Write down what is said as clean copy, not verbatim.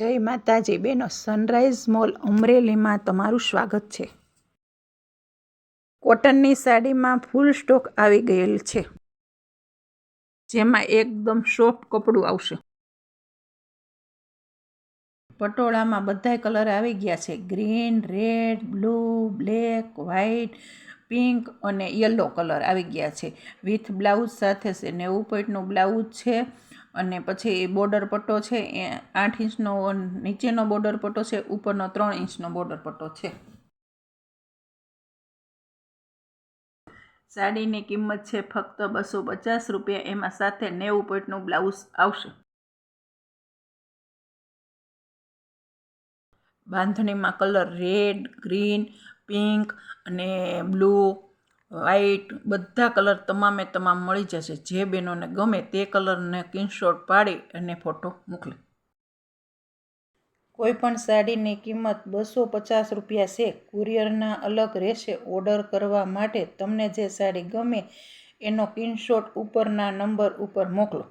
જય માતાજી બેનો, સનરાઈઝ મોલ અમરેલીમાં તમારું સ્વાગત છે। કોટનની સાડીમાં ફૂલ સ્ટોક આવી ગયેલ છે, જેમાં એકદમ સોફ્ટ કપડું આવશે। પટોળામાં બધાય કલર આવી ગયા છે, green, red, blue, black, white, pink અને યલો કલર આવી ગયા છે વિથ બ્લાઉઝ સાથે છે। 90 બ્લાઉઝ છે અને પછી બોર્ડર પટ્ટો છે એ 8 ઇંચનો નીચેનો બોર્ડર પટ્ટો છે, ઉપરનો 3 ઇંચનો બોર્ડર પટ્ટો છે। સાડીની કિંમત છે ફક્ત 250 રૂપિયા, એમાં સાથે 90 બ્લાઉઝ આવશે। બાંધણીમાં કલર રેડ, ગ્રીન, પિંક અને બ્લુ, વ્હાઈટ બધા કલર તમામે તમામ મળી જશે। જે બહેનોને ગમે તે કલરને સ્ક્રીનશોટ પાડી અને ફોટો મોકલે। કોઈપણ સાડીની કિંમત 250 રૂપિયા છે, કુરિયરના અલગ રહેશે। ઓર્ડર કરવા માટે તમને જે સાડી ગમે એનો સ્ક્રીનશોટ ઉપરના નંબર ઉપર મોકલો।